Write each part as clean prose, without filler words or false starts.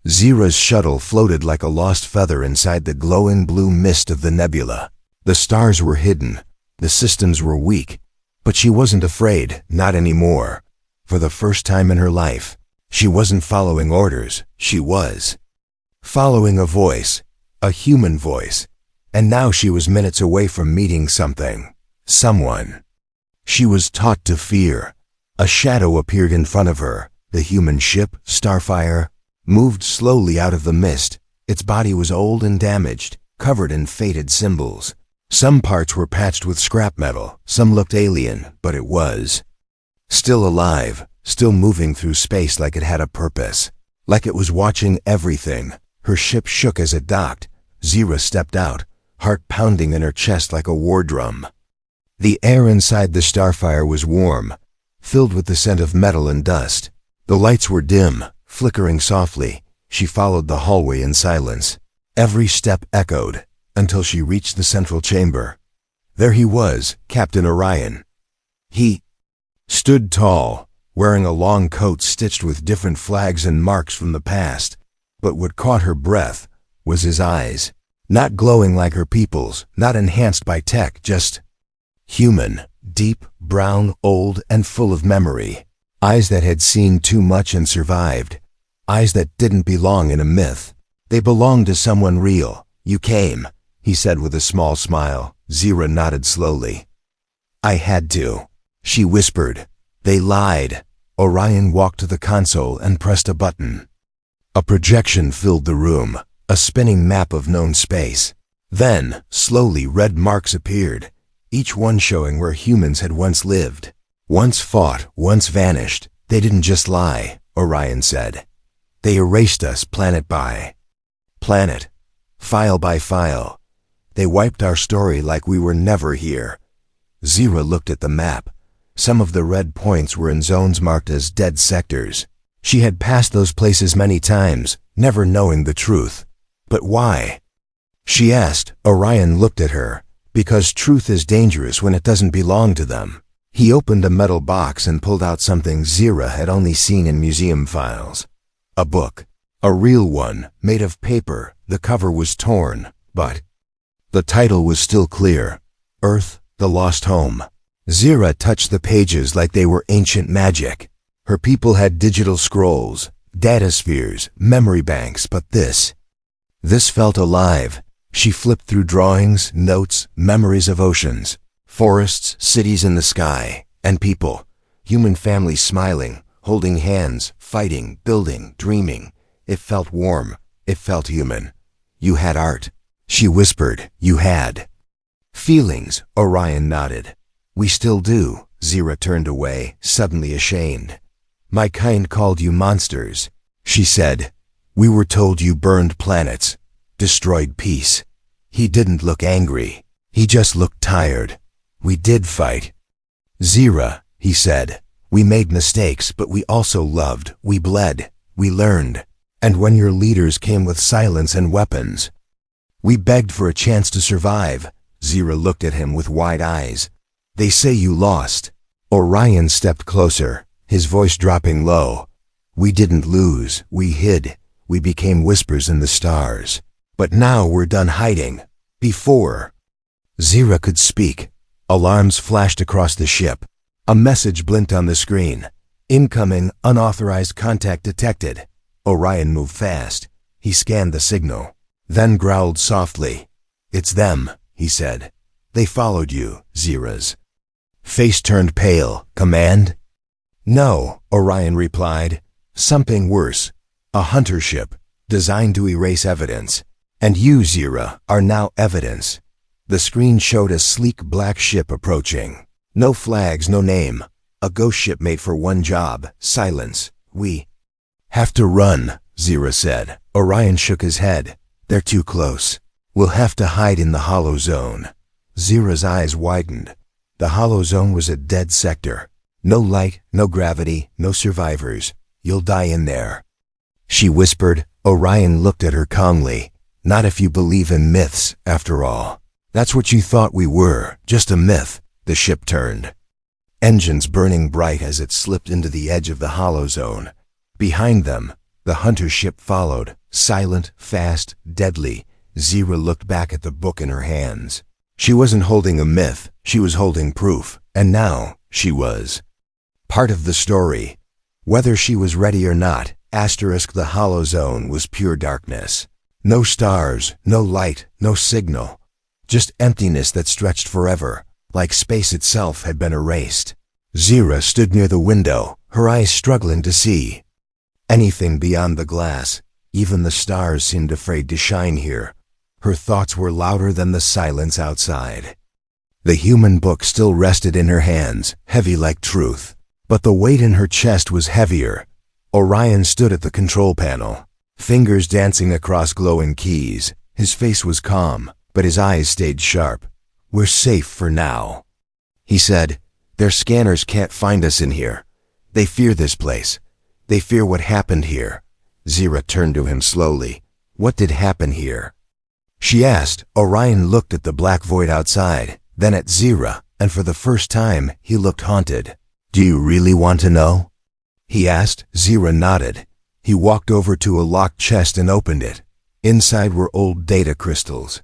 Zira's shuttle floated like a lost feather inside the glowing blue mist of the nebula. The stars were hidden, the systems were weak, but she wasn't afraid, not anymore. For the first time in her life, she wasn't following orders, she was following a voice, a human voice, and now she was minutes away from meeting someone. She was taught to fear. A shadow appeared in front of her. The human ship, Starfire, moved slowly out of the mist. Its body was old and damaged, covered in faded symbols. Some parts were patched with scrap metal, some looked alien, but it was still alive, still moving through space like it had a purpose, like it was watching everything. Her ship shook as it docked. Zira stepped out, heart pounding in her chest like a war drum. The air inside the Starfire was warm, filled with the scent of metal and dust. The lights were dim, flickering softly. She followed the hallway in silence. Every step echoed, until she reached the central chamber. There he was, Captain Orion. He stood tall, wearing a long coat stitched with different flags and marks from the past. But what caught her breath was his eyes. Not glowing like her people's, not enhanced by tech, just human, deep, brown, old, and full of memory. Eyes that had seen too much and survived. Eyes that didn't belong in a myth. They belonged to someone real. You came, he said with a small smile. Zira nodded slowly. I had to, she whispered. They lied. Orion walked to the console and pressed a button. A projection filled the room, a spinning map of known space. Then, slowly, red marks appeared, each one showing where humans had once lived. Once fought, once vanished. They didn't just lie, Orion said. They erased us planet by planet, file by file. They wiped our story like we were never here. Zira looked at the map. Some of the red points were in zones marked as dead sectors. She had passed those places many times, never knowing the truth. But why? She asked. Orion looked at her. Because truth is dangerous when it doesn't belong to them. He opened a metal box and pulled out something Zira had only seen in museum files. A book. A real one, made of paper. The cover was torn, but the title was still clear. Earth, the Lost Home. Zira touched the pages like they were ancient magic. Her people had digital scrolls, dataspheres, memory banks, but this felt alive. She flipped through drawings, notes, memories of oceans, forests, cities in the sky, and people, human families smiling, holding hands, fighting, building, dreaming. It felt warm. It felt human. You had art, she whispered. You had feelings, Orion nodded. We still do. Zira turned away, suddenly ashamed. My kind called you monsters, she said. We were told you burned planets, destroyed peace. He didn't look angry. He just looked tired. We did fight. Zira, he said. We made mistakes, but we also loved. We bled. We learned. And when your leaders came with silence and weapons, we begged for a chance to survive. Zira looked at him with wide eyes. They say you lost. Orion stepped closer, his voice dropping low. We didn't lose. We hid. We became whispers in the stars. But now we're done hiding. Before Zira could speak, alarms flashed across the ship. A message blinked on the screen. Incoming, unauthorized contact detected. Orion moved fast. He scanned the signal, then growled softly. It's them, he said. They followed you, Zira's face turned pale. Command? No, Orion replied. Something worse. A hunter ship, designed to erase evidence. And you, Zira, are now evidence. The screen showed a sleek black ship approaching. No flags, no name. A ghost ship made for one job, silence. We have to run, Zira said. Orion shook his head. They're too close. We'll have to hide in the hollow zone. Zira's eyes widened. The hollow zone was a dead sector. No light, no gravity, no survivors. You'll die in there, she whispered. Orion looked at her calmly. Not if you believe in myths, after all. That's what you thought we were, just a myth. The ship turned, engines burning bright as it slipped into the edge of the hollow zone. Behind them, The hunter ship followed, silent, fast, deadly. Zira looked back at the book in her hands. She wasn't holding a myth, she was holding proof, and now she was part of the story. Whether she was ready or not, the hollow zone was pure darkness. No stars, no light, no signal. Just emptiness that stretched forever, like space itself had been erased. Zira stood near the window, her eyes struggling to see anything beyond the glass. Even the stars seemed afraid to shine here. Her thoughts were louder than the silence outside. The human book still rested in her hands, heavy like truth. But the weight in her chest was heavier. Orion stood at the control panel, fingers dancing across glowing keys. His face was calm, but his eyes stayed sharp. "We're safe for now," he said. "Their scanners can't find us in here. They fear this place. They fear what happened here." Zira turned to him slowly. "What did happen here?" she asked. Orion looked at the black void outside, then at Zira, and for the first time he looked haunted. "Do you really want to know?" he asked. Zira nodded. He walked over to a locked chest and opened it. Inside were old data crystals,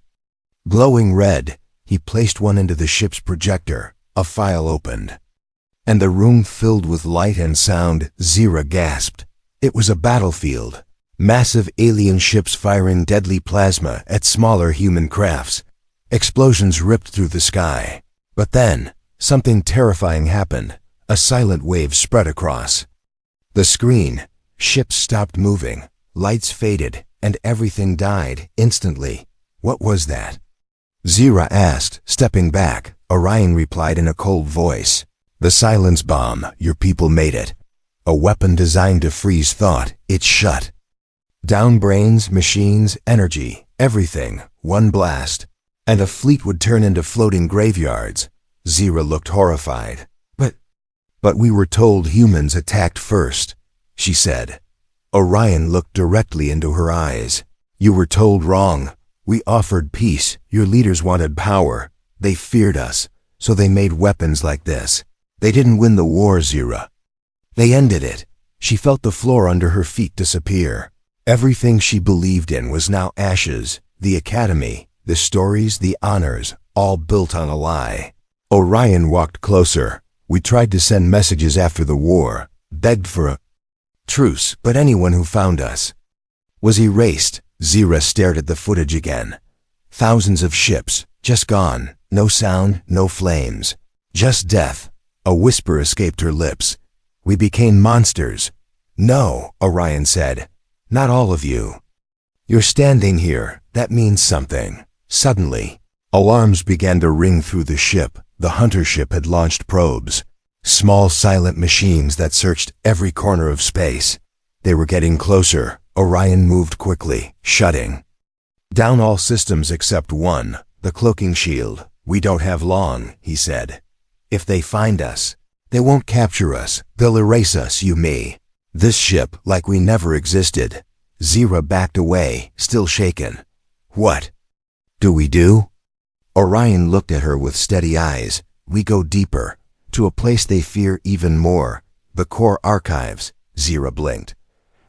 glowing red. He placed one into the ship's projector. A file opened, and the room filled with light and sound. Zira gasped. It was a battlefield. Massive alien ships firing deadly plasma at smaller human crafts. Explosions ripped through the sky. But then, something terrifying happened. A silent wave spread across the screen. Ships stopped moving, lights faded, and everything died instantly. "What was that?" Zira asked, stepping back. Orion replied in a cold voice. "The silence bomb. Your people made it. A weapon designed to freeze thought. It shut down brains, machines, energy, everything. One blast, and a fleet would turn into floating graveyards." Zira looked horrified. But we were told humans attacked first," she said. Orion looked directly into her eyes. "You were told wrong. We offered peace. Your leaders wanted power. They feared us, so they made weapons like this. They didn't win the war, Zira. They ended it." She felt the floor under her feet disappear. Everything she believed in was now ashes. The academy, the stories, the honors, all built on a lie. Orion walked closer. "We tried to send messages after the war, begged for a truce, but anyone who found us was erased." Zira stared at the footage again. Thousands of ships, just gone. No sound, no flames. Just death. A whisper escaped her lips. "We became monsters." "No," Orion said. "Not all of you. You're standing here. That means something." Suddenly, alarms began to ring through the ship. The hunter ship had launched probes. Small silent machines that searched every corner of space. They were getting closer. Orion moved quickly, shutting down all systems except one, the cloaking shield. "We don't have long," he said. "If they find us, they won't capture us. They'll erase us, you me. This ship, like we never existed." Zira backed away, still shaken. "What do we do?" Orion looked at her with steady eyes. "We go deeper, to a place they fear even more. The core archives." Zira blinked.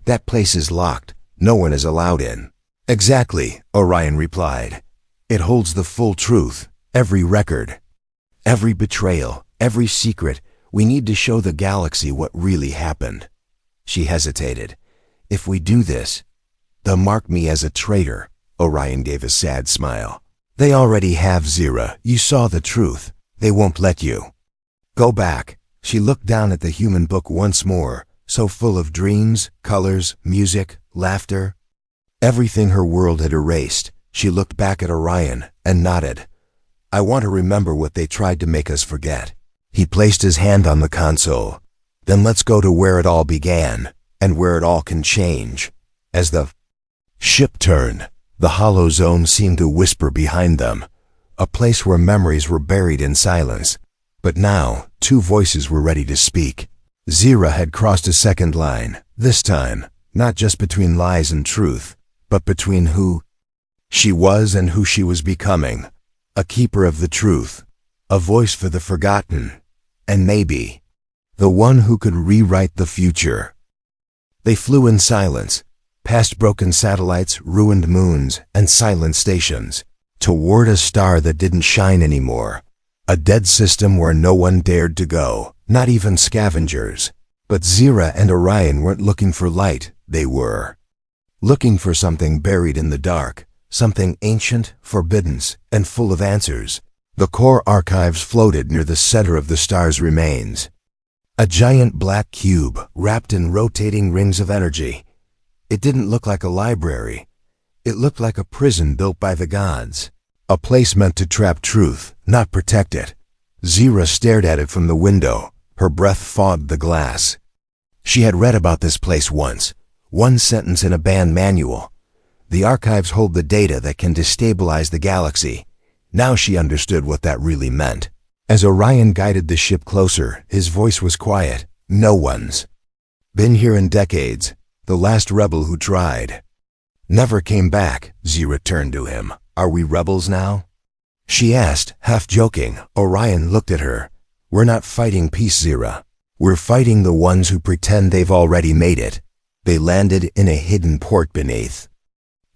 "That place is locked. No one is allowed in." "Exactly," Orion replied. "It holds the full truth, every record, every betrayal, every secret. We need to show the galaxy what really happened." She hesitated. "If we do this, they'll mark me as a traitor." Orion gave a sad smile. "They already have, Zira. You saw the truth. They won't let you go back." She looked down at the human book once more, so full of dreams, colors, music, laughter. Everything her world had erased. She looked back at Orion and nodded. "I want to remember what they tried to make us forget." He placed his hand on the console. "Then let's go to where it all began, and where it all can change." As the ship turned, the hollow zone seemed to whisper behind them, a place where memories were buried in silence. But now, two voices were ready to speak. Zira had crossed a second line, this time, not just between lies and truth, but between who she was and who she was becoming. A keeper of the truth, a voice for the forgotten, and maybe the one who could rewrite the future. They flew in silence, past broken satellites, ruined moons, and silent stations, toward a star that didn't shine anymore. A dead system where no one dared to go, not even scavengers. But Zira and Orion weren't looking for light, they were looking for something buried in the dark, something ancient, forbidden, and full of answers. The core archives floated near the center of the star's remains. A giant black cube, wrapped in rotating rings of energy. It didn't look like a library. It looked like a prison built by the gods. A place meant to trap truth, not protect it. Zira stared at it from the window. Her breath fogged the glass. She had read about this place once. One sentence in a banned manual. The archives hold the data that can destabilize the galaxy. Now she understood what that really meant. As Orion guided the ship closer, his voice was quiet. No one's been here in decades. The last rebel who tried never came back. Zira turned to him. Are we rebels now? She asked, half joking. Orion looked at her. We're not fighting peace, Zira. We're fighting the ones who pretend they've already made it. They landed in a hidden port beneath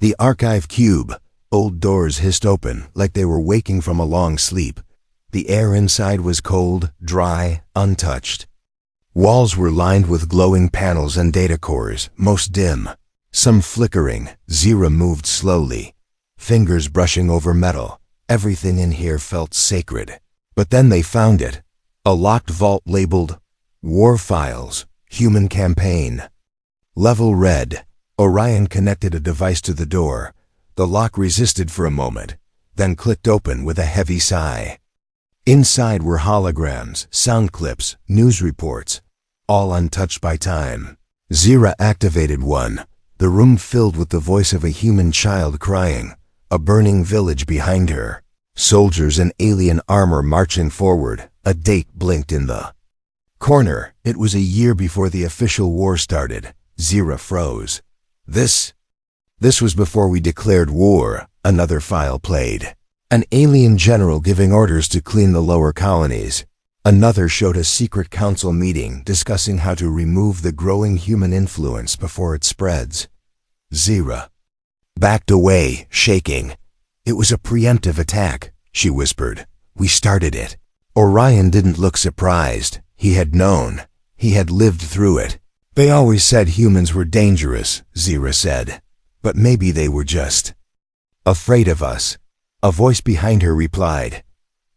the archive cube. Old doors hissed open like they were waking from a long sleep. The air inside was cold, dry, untouched. Walls were lined with glowing panels and data cores, most dim, some flickering. Zira moved slowly, fingers brushing over metal. Everything in here felt sacred. But then they found it. A locked vault labeled War Files, Human Campaign. Level red. Orion connected a device to the door. The lock resisted for a moment, then clicked open with a heavy sigh. Inside were holograms, sound clips, news reports, all untouched by time. Zira activated one, the room filled with the voice of a human child crying, a burning village behind her, soldiers in alien armor marching forward. A date blinked in the corner. It was a year before the official war started. Zira froze. This was before we declared war. Another file played. An alien general giving orders to clean the lower colonies. Another showed a secret council meeting discussing how to remove the growing human influence before it spreads. Zira backed away, shaking. It was a preemptive attack, she whispered. We started it. Orion didn't look surprised. He had known. He had lived through it. They always said humans were dangerous, Zira said. But maybe they were just afraid of us. A voice behind her replied.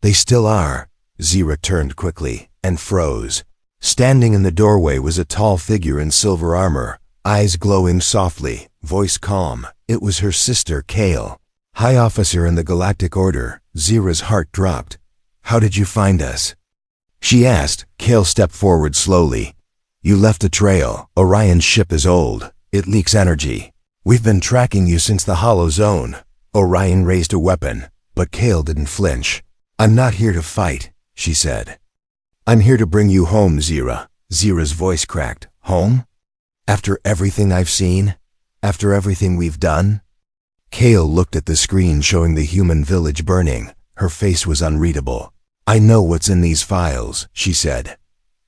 They still are. Zira turned quickly and froze. Standing in the doorway was a tall figure in silver armor, eyes glowing softly, voice calm. It was her sister, Kale, high officer in the Galactic Order. Zira's heart dropped. How did you find us? She asked. Kale stepped forward slowly. You left a trail. Orion's ship is old. It leaks energy. We've been tracking you since the Hollow Zone. Orion raised a weapon, but Kale didn't flinch. I'm not here to fight, she said. I'm here to bring you home, Zira. Zira's voice cracked. Home? After everything I've seen? After everything we've done? Kale looked at the screen showing the human village burning. Her face was unreadable. I know what's in these files, she said.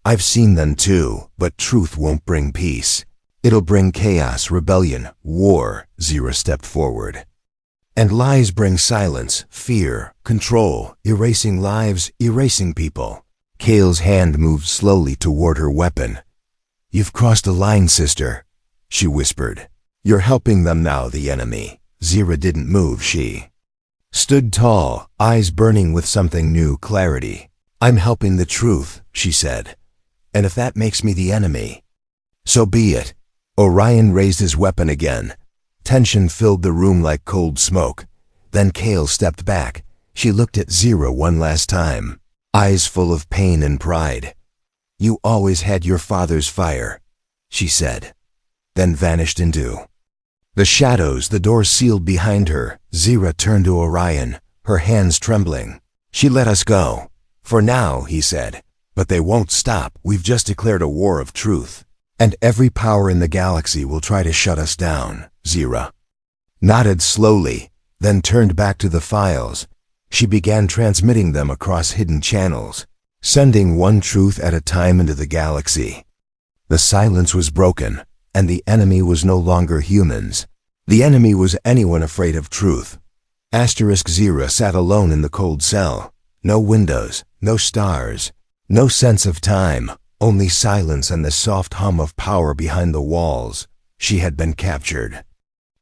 I've seen them too, but truth won't bring peace. It'll bring chaos, rebellion, war. Zira stepped forward. And lies bring silence, fear, control, erasing lives, erasing people. Kale's hand moved slowly toward her weapon. You've crossed a line, sister, she whispered. You're helping them now, the enemy. Zira didn't move. She stood tall, eyes burning with something new, clarity. I'm helping the truth, she said. And if that makes me the enemy, so be it. Orion raised his weapon again. Tension filled the room like cold smoke. Then Kale stepped back. She looked at Zira one last time, eyes full of pain and pride. You always had your father's fire, she said, then vanished into the shadows. The door sealed behind her. Zira turned to Orion, her hands trembling. She let us go. For now, he said. But they won't stop. We've just declared a war of truth. And every power in the galaxy will try to shut us down. Zira nodded slowly, then turned back to the files. She began transmitting them across hidden channels, sending one truth at a time into the galaxy. The silence was broken. and the enemy was no longer humans. The enemy was anyone afraid of truth. Zira sat alone in the cold cell. No windows, no stars, no sense of time, only silence and the soft hum of power behind the walls. She had been captured.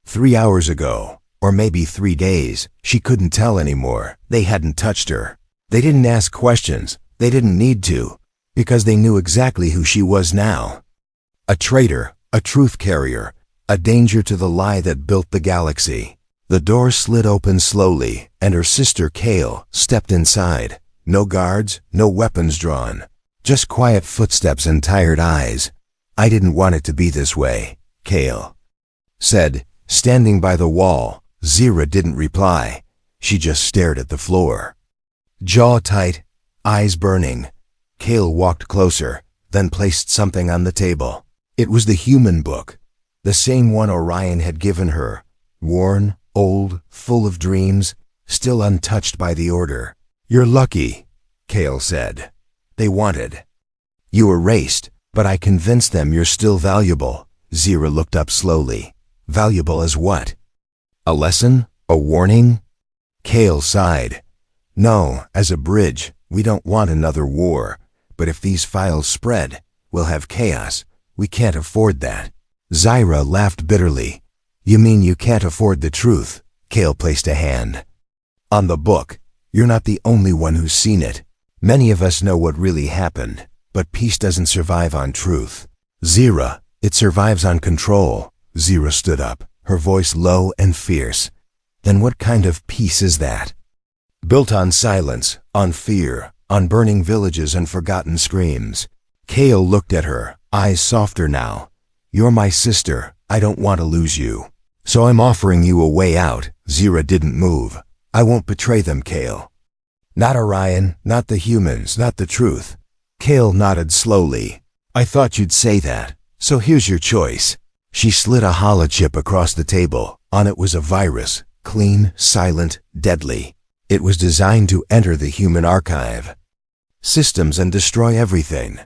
3 hours ago, or maybe 3 days, she couldn't tell anymore. They hadn't touched her. They didn't ask questions. They didn't need to, because they knew exactly who she was now. A traitor, a truth carrier, a danger to the lie that built the galaxy. The door slid open slowly, and her sister Kale stepped inside. No guards, no weapons drawn. Just quiet footsteps and tired eyes. "I didn't want it to be this way," Kale said, standing by the wall. Zira didn't reply. She just stared at the floor. Jaw tight, eyes burning. Kale walked closer, then placed something on the table. It was the human book, the same one Orion had given her, worn, old, full of dreams, still untouched by the Order. "You're lucky," Kale said. "They wanted you erased, but I convinced them you're still valuable." Zira looked up slowly. "Valuable as what? A lesson? A warning?" Kale sighed. "No, as a bridge. We don't want another war. But if these files spread, we'll have chaos. We can't afford that." Zira laughed bitterly. "You mean you can't afford the truth?" Kale placed a hand on the book. "You're not the only one who's seen it. Many of us know what really happened, but peace doesn't survive on truth. Zira, it survives on control." Zira stood up, her voice low and fierce. "Then what kind of peace is that? Built on silence, on fear, on burning villages and forgotten screams." Kale looked at her, eyes softer now. "You're my sister. I don't want to lose you. So I'm offering you a way out." Zira didn't move. "I won't betray them, Kale. Not Orion, not the humans, not the truth." Kale nodded slowly. "I thought you'd say that. So here's your choice." She slid a holochip across the table. On it was a virus, clean, silent, deadly. It was designed to enter the human archive systems and destroy everything.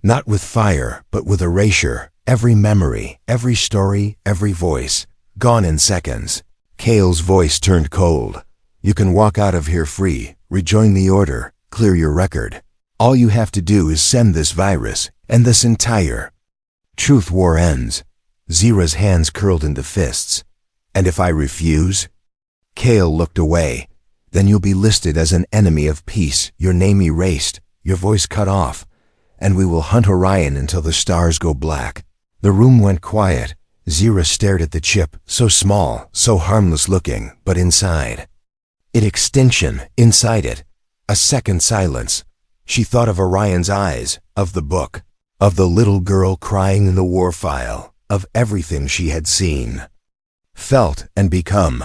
Not with fire, but with erasure. Every memory, every story, every voice, gone in seconds. Kale's voice turned cold. "You can walk out of here free, rejoin the Order, clear your record. All you have to do is send this virus, and this entire truth war ends." Zira's hands curled into fists. "And if I refuse?" Kale looked away. "Then you'll be listed as an enemy of peace, your name erased, your voice cut off, and we will hunt Orion until the stars go black." The room went quiet. Zira stared at the chip, so small, so harmless looking, but inside it extinction, inside it, a second silence. She thought of Orion's eyes, of the book, of the little girl crying in the war file, of everything she had seen, felt, and become.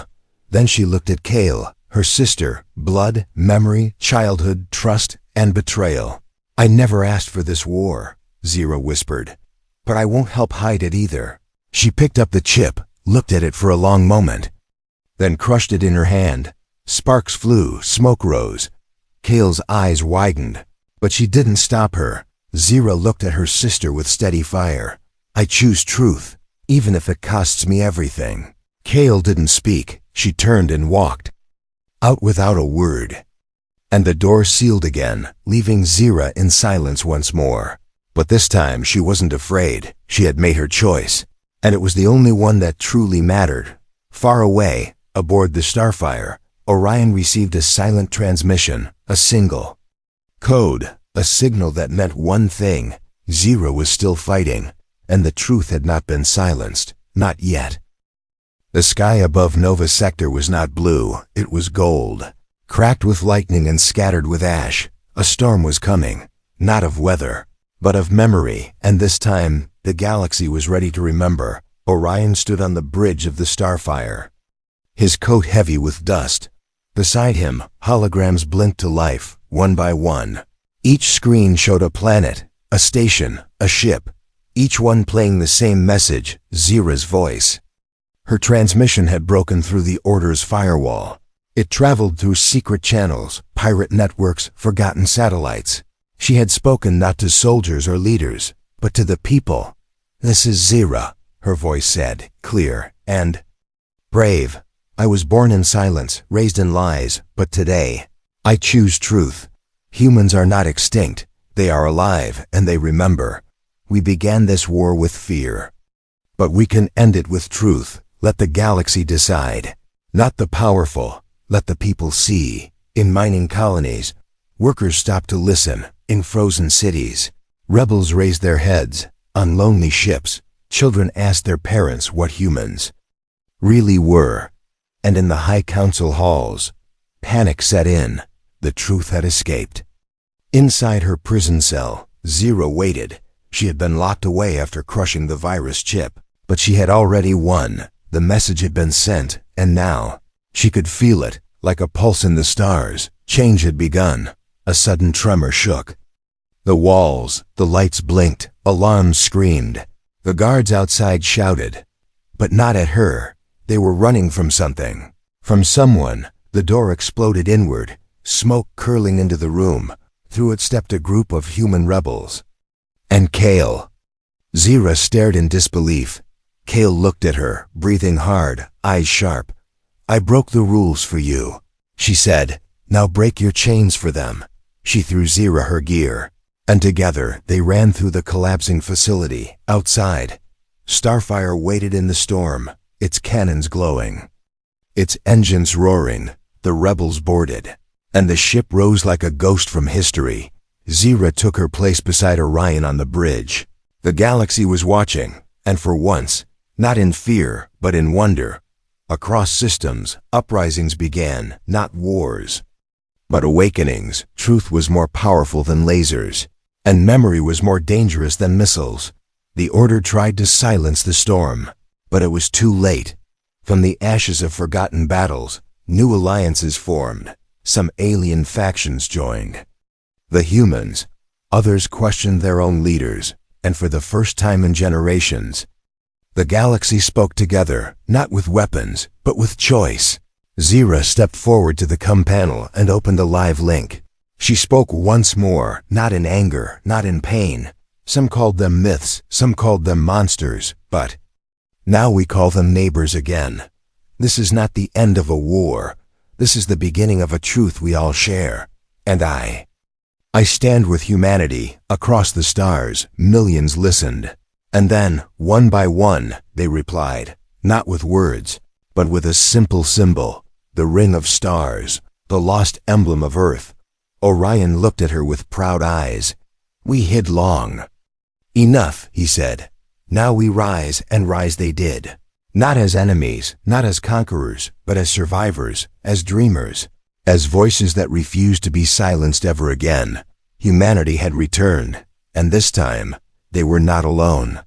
Then she looked at Kale, her sister, blood, memory, childhood, trust, and betrayal. "I never asked for this war," Zira whispered, "but I won't help hide it either." She picked up the chip, looked at it for a long moment, then crushed it in her hand. Sparks flew, smoke rose. Kale's eyes widened, but she didn't stop her. Zira looked at her sister with steady fire. "I choose truth, even if it costs me everything." Kale didn't speak. She turned and walked out without a word. And the door sealed again, leaving Zira in silence once more. But this time she wasn't afraid. She had made her choice, and it was the only one that truly mattered. Far away, aboard the Starfire, Orion received a silent transmission, a single code, a signal that meant one thing: Zira was still fighting, and the truth had not been silenced, not yet. The sky above Nova Sector was not blue, it was gold, cracked with lightning and scattered with ash. A storm was coming, not of weather, but of memory, and this time the galaxy was ready to remember. Orion stood on the bridge of the Starfire, his coat heavy with dust. Beside him, holograms blinked to life, one by one. Each screen showed a planet, a station, a ship, each one playing the same message, Zira's voice. Her transmission had broken through the Order's firewall. It traveled through secret channels, pirate networks, forgotten satellites. She had spoken not to soldiers or leaders, but to the people. "This is Zira," her voice said, clear and brave. "I was born in silence, raised in lies, but today, I choose truth. Humans are not extinct. They are alive, and they remember. We began this war with fear. But we can end it with truth. Let the galaxy decide. Not the powerful. Let the people see. In mining colonies, workers stopped to listen. In frozen cities, rebels raised their heads. On lonely ships, children asked their parents what humans really were. And in the High Council halls, panic set in. The truth had escaped. Inside her prison cell, Zira waited. She had been locked away after crushing the virus chip, but she had already won. The message had been sent, and now she could feel it, like a pulse in the stars. Change had begun. A sudden tremor shook the walls, the lights blinked, alarms screamed. The guards outside shouted, but not at her. They were running from something, from someone. The door exploded inward, smoke curling into the room. Through it stepped a group of human rebels. And Kale. Zira stared in disbelief. Kale looked at her, breathing hard, eyes sharp. "I broke the rules for you," she said. "Now break your chains for them." She threw Zira her gear, and together they ran through the collapsing facility. Outside, Starfire waited in the storm, its cannons glowing, its engines roaring. The rebels boarded, and the ship rose like a ghost from history. Zira took her place beside Orion on the bridge. The galaxy was watching, and for once, not in fear, but in wonder. Across systems, uprisings began, not wars, but awakenings. Truth was more powerful than lasers, and memory was more dangerous than missiles. The Order tried to silence the storm, but it was too late. From the ashes of forgotten battles, new alliances formed. Some alien factions joined the humans. Others questioned their own leaders, and for the first time in generations, the galaxy spoke together, not with weapons, but with choice. Zira stepped forward to the panel and opened a live link. She spoke once more, not in anger, not in pain. Some called them myths, some called them monsters, but now we call them neighbors again. This is not the end of a war. This is the beginning of a truth we all share. And I stand with humanity. Across the stars, millions listened. And then, one by one, they replied, not with words, but with a simple symbol, the ring of stars, the lost emblem of Earth. Orion looked at her with proud eyes. "We hid long." "Enough," he said. "Now we rise, and rise they did. Not as enemies, not as conquerors, but as survivors, as dreamers, as voices that refused to be silenced ever again." Humanity had returned, and this time, they were not alone.